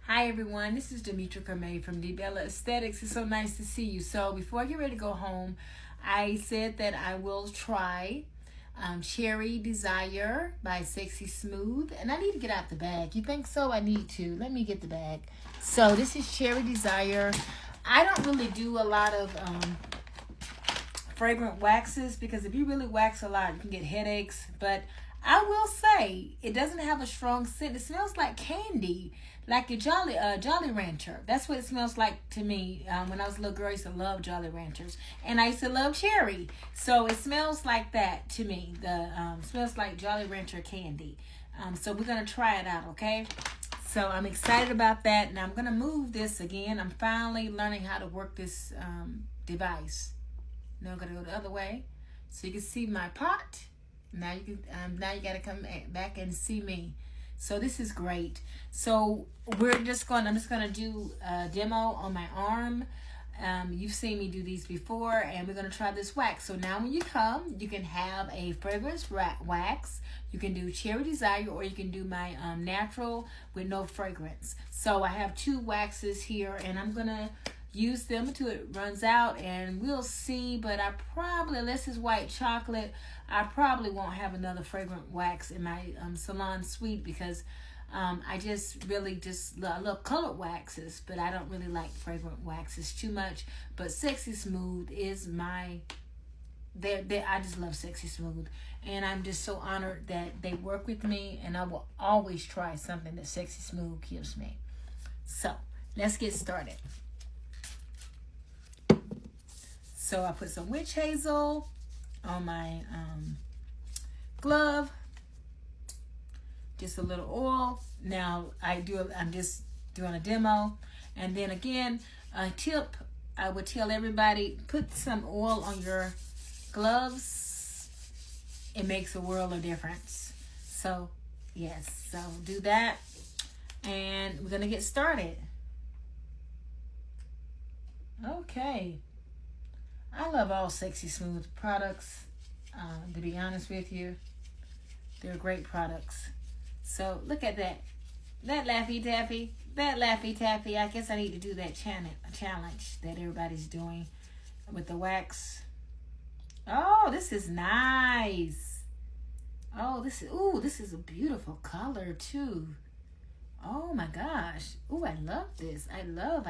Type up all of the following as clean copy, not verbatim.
Hi everyone, this is Demetrica May from Bella Aesthetics. It's so nice to see you. So before I get ready to go home, I said that I will try Cherry Desire by Sexy Smooth. And I need to get out the bag. You think so? I need to. Let me get the bag. So this is Cherry Desire. I don't really do a lot of fragrant waxes because if you really wax a lot, you can get headaches. But I will say it doesn't have a strong scent. It smells like candy, like a Jolly Rancher. That's what it smells like to me. When I was a little girl, I used to love Jolly Ranchers, and I used to love cherry. So it smells like that to me. The smells like Jolly Rancher candy. So we're gonna try it out, okay? So I'm excited about that. Now I'm gonna move this again. I'm finally learning how to work this device. Now I'm gonna go the other way, so you can see my pot. Now you can. Now you gotta come back and see me. So this is great. So I'm just gonna do a demo on my arm. You've seen me do these before, and we're gonna try this wax. So now when you come, you can have a fragrance wax. You can do Cherry Desire, or you can do my natural with no fragrance. So I have two waxes here, and I'm gonna use them until it runs out, and we'll see. But I probably, unless it's white chocolate, I probably won't have another fragrant wax in my salon suite because I just really I love colored waxes, but I don't really like fragrant waxes too much. But Sexy Smooth is my, I just love Sexy Smooth, and I'm just so honored that they work with me, and I will always try something that Sexy Smooth gives me. So let's get started. So I put some witch hazel on my glove, just a little oil. Now I'm just doing a demo, and then again, a tip I would tell everybody: put some oil on your gloves. It makes a world of difference. So yes, so do that, and we're gonna get started. Okay. I love all Sexy Smooth products, to be honest with you. They're great products. So look at that. That Laffy Taffy. I guess I need to do that challenge that everybody's doing with the wax. Oh, this is nice. Oh, this is a beautiful color too. Oh my gosh. Oh, I love this. I love.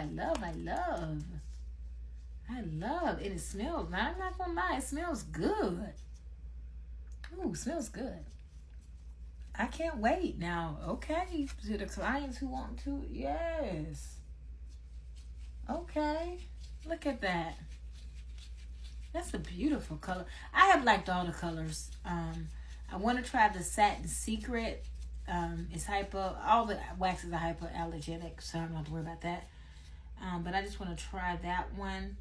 And it smells, I'm not gonna lie, it smells good. Ooh, smells good. I can't wait now. Okay, to the clients who want to, yes. Okay, look at that. That's a beautiful color. I have liked all the colors. I want to try the Satin Secret. It's all the waxes are hypoallergenic, so I don't have to worry about that. But I just want to try that one.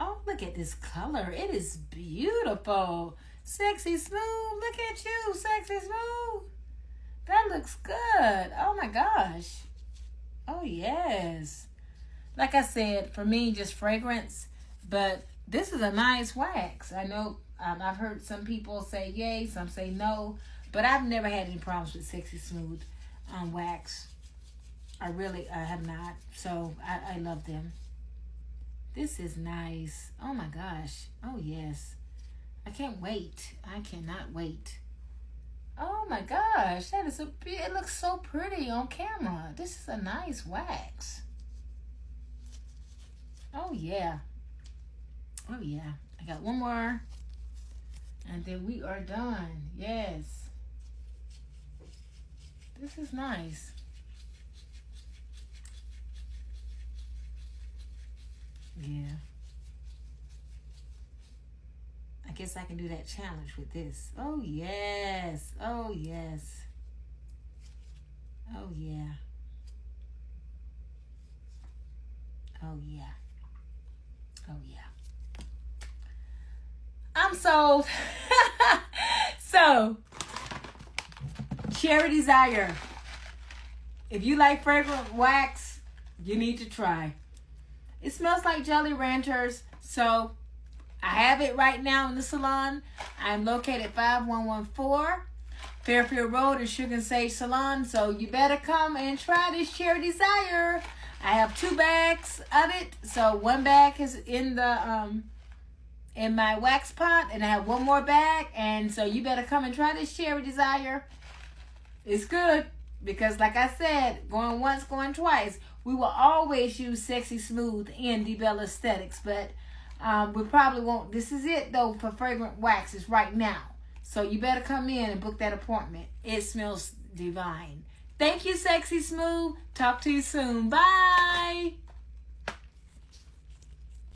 Oh, look at this color. It is beautiful. Sexy Smooth. Look at you, Sexy Smooth. That looks good. Oh, my gosh. Oh, yes. Like I said, for me, just fragrance. But this is a nice wax. I know I've heard some people say yay, some say no. But I've never had any problems with Sexy Smooth wax. I have not. So, I love them. This is nice. Oh my gosh. Oh yes. I can't wait. I cannot wait. Oh my gosh. It looks so pretty on camera. This is a nice wax. Oh yeah. Oh yeah. I got one more. And then we are done. Yes. This is nice. Yeah. I guess I can do that challenge with this. Oh, yes. Oh, yes. Oh, yeah. Oh, yeah. Oh, yeah. I'm sold. So, Cherry Desire. If you like fragrant wax, you need to try. It smells like Jolly Ranchers, so I have it right now in the salon. I'm located 5114 Fairfield Road and Sugar and Sage Salon. So you better come and try this Cherry Desire. I have 2 bags of it. So 1 bag is in the in my wax pot, and I have 1 more bag. And so you better come and try this Cherry Desire. It's good because, like I said, going once, going twice. We will always use Sexy Smooth in DeBella Aesthetics, but we probably won't. This is it though for fragrant waxes right now. So you better come in and book that appointment. It smells divine. Thank you, Sexy Smooth. Talk to you soon. Bye.